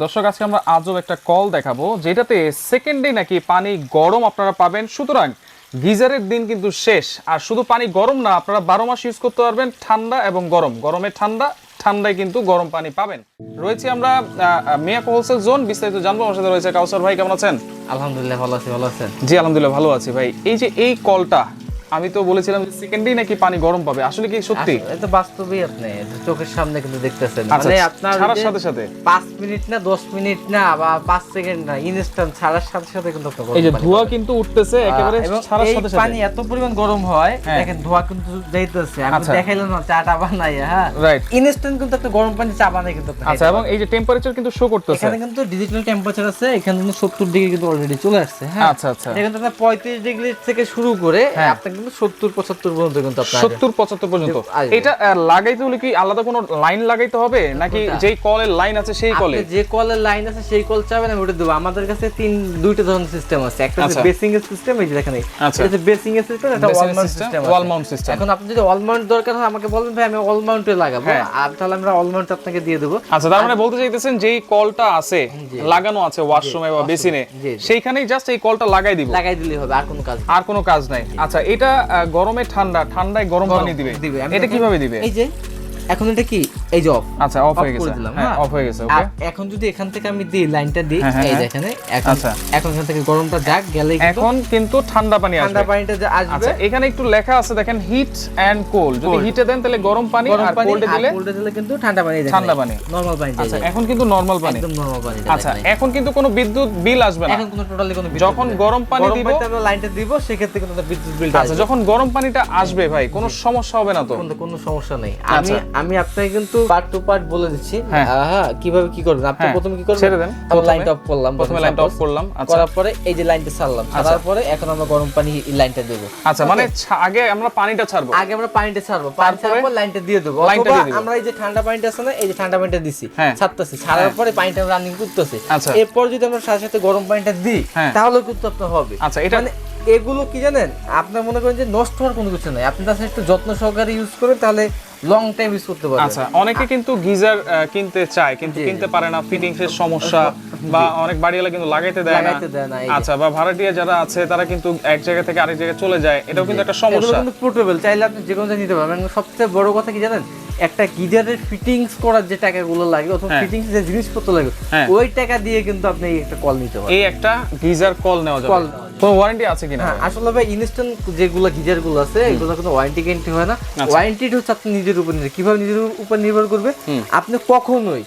দর্শক আজকে আমরা আজব একটা কল দেখাবো যেটাতে সেকেন্ডে নাকি পানি গরম আপনারা পাবেন। সুতরাং গিজারের দিন কিন্তু শেষ। আর শুধু পানি গরম না, আপনারা 12 মাস ইউজ করতে পারবেন, ঠান্ডা এবং গরম, গরমে ঠান্ডা, ঠান্ডায় কিন্তু গরম পানি পাবেন। রয়েছে আমরা মিয়াকো হোলসেল জোন, বিস্তারিত জানবো। আমার সাথে রয়েছে কাউসার ভাই, কেমন আছেন? আলহামদুলিল্লাহ ভালো আছি। ভালো আছেন? জি আলহামদুলিল্লাহ ভালো আছি ভাই। এই যে এই কলটা আমি তো বলেছিলাম সেকেন্ডেই নাকি পানি গরম পাবে, আসলে কি সত্যি? এটা বাস্তবেই আপনি চোখের সামনে কিন্তু দেখতেছেন। আচ্ছা, মানে আপনার ছাড়ার সাথে সাথে 5 মিনিট না 10 মিনিট না বা 5 সেকেন্ড না, ইনস্ট্যান্ট ছাড়ার সাথে সাথে কিন্তু আপনি গরম এই যে পানি ধোঁয়া পাবেন। কিন্তু উঠতেছে একেবারে ছাড়ার সাথে এই সাথে। পানি এত পরিমাণ গরম হয়, হ্যাঁ। দেখেন ধোঁয়া কিন্তু যাইতেছে। আমি আচ্ছা। দেখাইলাম না চাটা বানাই, হ্যাঁ রাইট। ইনস্ট্যান্ট কিন্তু একটা গরম পানি চা বানাই কিন্তু আপনি আচ্ছা, খাইতে এবং পারবেন। এই যে টেম্পারেচার কিন্তু শো করতেছে। এখানে কিন্তু ডিজিটাল টেম্পারেচার আছে, এখানে কিন্তু 70 ডিগ্রি কিন্তু অলরেডি চলে আসছে। হ্যাঁ আচ্ছা আচ্ছা। এটা কিন্তু আপনার 35 ডিগ্রি থেকে শুরু করে হ্যাঁ। আপনি কিন্তু 70 75 পর্যন্ত কিন্তু আপনার 70-75 পর্যন্ত। আসবে। এটা লাগাইতে হলে কি আলাদা কোনো লাইন লাগাইতে হবে নাকি কোনটা? যেই কলের লাইন আছে সেই কলে? আপনি যে কলের লাইন আছে সেই কল চাবেন আমি ওটা দেবো। আমাদের কাছে দুইটা ধরনের সিস্টেম আছে। একটা হচ্ছে আচ্ছা। বেসিং এর সিস্টেম, এই যে দেখেন আচ্ছা। এটা হচ্ছে বেসিং এর সিস্টেম, এটা Basing ওয়াল এর Mount system, system, wall mount system। এখন আপনি যদি ওয়াল মাউন্ট দরকার হয় আমাকে বলবেন, ভাই আমি ওয়াল মাউন্টে লাগাবো, হ্যাঁ। আর তাহলে আমরা ওয়াল মাউন্ট আপনাকে দিয়ে দেবো। আচ্ছা, তার মানে বলতে চাইতেছেন যেই কলটা আছে জি। লাগানো আছে ওয়াশরুমে বা বেসিনে, জি। সেইখানেই জাস্ট এই কলটা লাগাই দিব, লাগাই দিলেই হবে, আর কোনো কাজ নেই। আর কোনো কাজ নাই। আচ্ছা, এটা গরমে ঠান্ডা, ঠান্ডায় গরম পানি দিবে। আমি এটা দেখেন, কিভাবে দিবে? এই যে এখন এটা কি এই যে অফ, আচ্ছা, অফ হয়ে গেছে। হ্যাঁ, অফ হয়ে গেছে। ওকে। আর এখন যদি এখান থেকে আমি দিই লাইনটা দিই, হ্যাঁ, হ্যাঁ, এই হ্যাঁ। দেখেন এখন আচ্ছা। এখন এখান থেকে গরমটা যাক গেলেই কিন্তু এখন কিন্তু ঠান্ডা পানি ঠান্ডা আসবে। পানিটা যে আসবে। আচ্ছা, এখানে একটু লেখা আছে দেখেন, হিট এন্ড কোল্ড। যদি Cold। হিটে দেন তাহলে গরম পানি, গরম আর পানি, কোল্ডে দিলে কোল্ডে দিলে কিন্তু ঠান্ডা পানি, ঠান্ডা পানি। নরমাল পানি। আচ্ছা, এখন কিন্তু নরমাল পানি। একদম নরমাল পানি। আচ্ছা, এখন কিন্তু কোনো বিদ্যুৎ বিল আসবে না। এখন কোনো টোটালি কোনো যখন গরম পানি দিব, আমরা লাইনটা দিব, সেক্ষেত্রে কিন্তু বিদ্যুৎ বিলটা আচ্ছা, যখন গরম পানিটা আসবে ভাই কোনো সমস্যা হবে না তো? কোনো সমস্যা নেই। আচ্ছা। আমি আপনাকে কিন্তু পার্ট টু পার্ট বলে দিচ্ছি। হ্যাঁ। হ্যাঁ, কিভাবে কি করবেন আপনি হ্যাঁ, প্রথমে কি করবেন? ছেড়ে দেন। আমি লাইনটা অফ করলাম, প্রথমে লাইনটা অফ করলাম। আচ্ছা। করার পরে এই যে লাইনটা ছাড়লাম, ছাড়ার পরে এখন আমরা গরম পানি লাইনটা দেব। আচ্ছা, মানে আগে আমরা পানিটা ছাড়বো। আগে আমরা পানিটা ছাড়বো, পানি ছাড়ার পর লাইনটা দিয়ে দেবো। লাইনটা অথবা দিয়ে দিব। আমরা এই যে ঠান্ডা পানিটা আছে না, এই যে ঠান্ডা পানিটা দিছি, হ্যাঁ। ছাড়তেছি, ছাড়ার পরে পানিটা রানিং করতেছে। আচ্ছা। এরপর যদি আমরা সাথে সাথে গরম পানিটা দিই, হ্যাঁ। তাহলে কিন্তু আপনার হবে। আচ্ছা, এটা মানে এগুলো কি জানেন, আপনার মনে করেন যে নষ্ট হওয়ার কোনো কিছু নাই। আপনি তার সাথে একটু যত্ন সহকারে ইউজ করেন, তাহলে লং টাইম ইউজ করতে পারবেন। আচ্ছা, অনেকে কিন্তু গিজার কিনতে চায় কিন্তু জি। কিনতে পারে না, ফিটিংস এর সমস্যা, বা অনেক বাড়িওয়ালা কিন্তু লাগাইতে দেয় না। লাগাইতে দেয় না, এই যে। আচ্ছা, বা ভাড়াটিয়া যারা আছে তারা কিন্তু এক জায়গা থেকে আরেক জায়গায় চলে যায়, এটাও কিন্তু একটা এগুলো সমস্যা। কিন্তু পোর্টেবল, চাইলে আপনি যে কোনো জায়গায় নিতে পারবেন। সবচেয়ে বড় কথা কি জানেন, একটা গিজারের ফিটিংস করার যে টাকাগুলো লাগে অথবা হ্যাঁ। ফিটিংস যে জিনিসপত্র লাগে, হ্যাঁ। ওই টাকা দিয়ে কিন্তু আপনি এই একটা কল নিতে পারবেন। এই একটা গিজার কল নেওয়া যাবে। কল। কোনো ওয়ারেন্টি আছে কিনা? হ্যাঁ, আসলে ভাই ইনস্ট্যান্ট যেগুলো গিজার গুলো আছে এগুলো কোনো ওয়ারেন্টি গ্যারান্টি হয় না। ওয়ারেন্টি হচ্ছে আপনি নিজের উপর নির্ভর। কিভাবে নিজের উপর নির্ভর করবে, আপনি কখনোই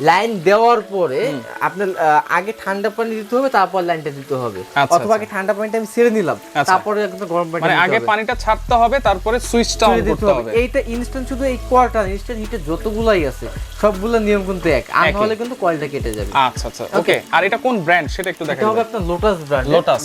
লাইন দেওয়ার পরে আপনার আগে ঠান্ডা পানি দিতে হবে, তারপর লাইনটা দিতে হবে। আচ্ছা, অথবা আগে ঠান্ডা পানিটা আমি ছেড়ে নিলাম, আচ্ছা। তারপরে একদম গরম পানি মানে আগে পানিটা ছাড়তে হবে, তারপরে সুইচটা অন করতে হবে। এইটা ইনস্ট্যান্ট, শুধু এই কলটা ইনস্ট্যান্ট হিটে যতগুলাই আছে সবগুলো নিয়ম কিন্তু এক, আর একই। নাহলে কিন্তু কয়েলটা কেটে যাবে। আচ্ছা আচ্ছা, ওকে। আর এটা কোন ব্র্যান্ড সেটা একটু এটা দেখাই। হবে আপনার লোটাস ব্র্যান্ড। Lotus।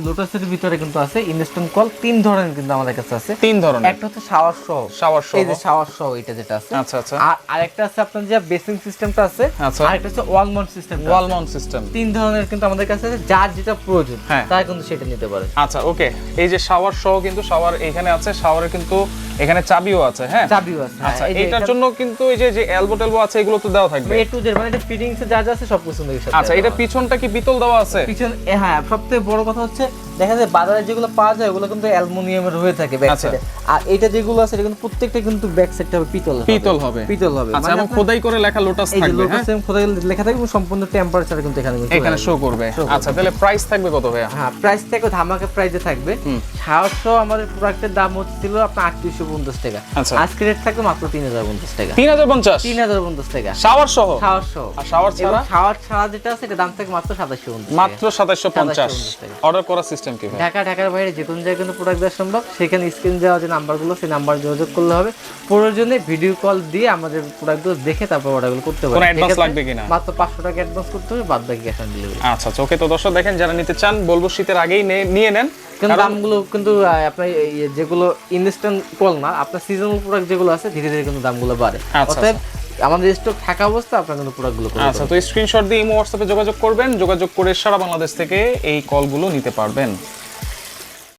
লোটাসের ভিতরে কিন্তু আছে ইনস্ট্যান্ট কল, 3 ধরনের কিন্তু আমাদের কাছে আছে। 3 ধরনের। একটা হচ্ছে শাওয়ার সহ, শাওয়ার সহ। এই যে শাওয়ার সহ এটা যেটা আছে। আচ্ছা আচ্ছা। আর আরেকটা আছে আপনার যে বেসিং সিস্টেমটা আছে, আচ্ছা। আরেকটা হচ্ছে wall mount system. Wall mount system. 3 ধরনের কিন্তু আমাদের কাছে আছে, যার যেটা প্রয়োজন হ্যাঁ। তারা কিন্তু সেটা নিতে পারে। আচ্ছা, ওকে। এই যে শাওয়ার সহ কিন্তু শাওয়ার এখানে আছে, শাওয়ারে কিন্তু এখানে চাবিও আছে। হ্যাঁ, চাবিও আছে। আচ্ছা, হ্যাঁ, এই যে এটার এটা- জন্য কিন্তু এই যে এলবো টেলবো আছে এগুলো তো দেওয়া থাকবে। এ টু জেড, মানে এটা ফিটিংস এ যা যা আছে সব কিছু এর সাথে। আচ্ছা, এটা পিছনটা কি পিতল দেওয়া আছে? পিছন হ্যাঁ, সবথেকে বড় কথা হচ্ছে দেখা যায় বাজারে যেগুলো পাওয়া যায় ওগুলো কিন্তু অ্যালুমিনিয়ামের হয়ে থাকে ব্যাক আচ্ছা। সাইডে, আর এটা যেগুলো আছে এটা কিন্তু প্রত্যেকটা কিন্তু ব্যাক সাইডটা হবে পিতল হবে। পিতল হবে। আচ্ছা, মানে এবং আপনার খোদাই করে লেখা লোটাস এই যে থাকবে। লোগো হ্যাঁ, সেম খোদাই লেখা থাকবে এবং সম্পূর্ণ টেম্পারেচার কিন্তু এখানে চলে এখানে আসবে। শো করবে। Show করবে। আচ্ছা, তাহলে প্রাইস থাকবে কত ভাইয়া? হ্যাঁ, প্রাইস থেকে ধামাকা প্রাইসে থাকবে। 700 আমাদের প্রোডাক্টের দাম হচ্ছিল আপনার 3850 টাকা। আচ্ছা। আজকে রেট থাকবে মাত্র 3050 টাকা। 3050 3050 টাকা শাওয়ার সহ। শাওয়ার সহ। আর শাওয়ার ছাড়া? শাওয়ার ছাড়া যেটা আছে এটা দাম থাকে মাত্র 2750 টাকা। মাত্র 2750। 2750 টাকা। অর্ডার করার সিস্টেম কি ভাই? ঢাকার বাইরে যে কোনো জায়গায় কিন্তু প্রোডাক্ট দেওয়া সম্ভব। সেখানে স্ক্রিন দেওয়া যে নাম্বারগুলো, সেই নাম্বার যোগাযোগ করলে হবে। প্রয়োজনে ভিডিও কল দিয়ে আমাদের প্রোডাক্টগুলো দেখে তারপর অর্ডারগুলো করতে কোনো পারবেন। অ্যাডভান্স লাগবে কিনা? মাত্র 500 টাকা অ্যাডভান্স করতে হবে, বাদ বাকি ক্যাশ অন ডেলিভারি। আচ্ছা আচ্ছা, ওকে। তো দর্শক দেখেন, যারা নিতে চান বলবো শীতের আগেই নিয়ে নেন। কিন্তু দামগুলো কিন্তু আপনার যেগুলো ইনস্ট্যান্ট কল না, আপনার সিজনাল প্রোডাক্ট যেগুলো আছে ধীরে ধীরে কিন্তু দামগুলো বাড়ে। আচ্ছা, অতএব আমাদের স্টক থাকা অবস্থা আপনারা কিন্তু প্রোডাক্টগুলো করে আচ্ছা, তো স্ক্রিনশট দিয়ে ইমো হোয়াটসঅ্যাপে যোগাযোগ করবেন। যোগাযোগ করে সারা বাংলাদেশ থেকে এই কলগুলো নিতে পারবেন।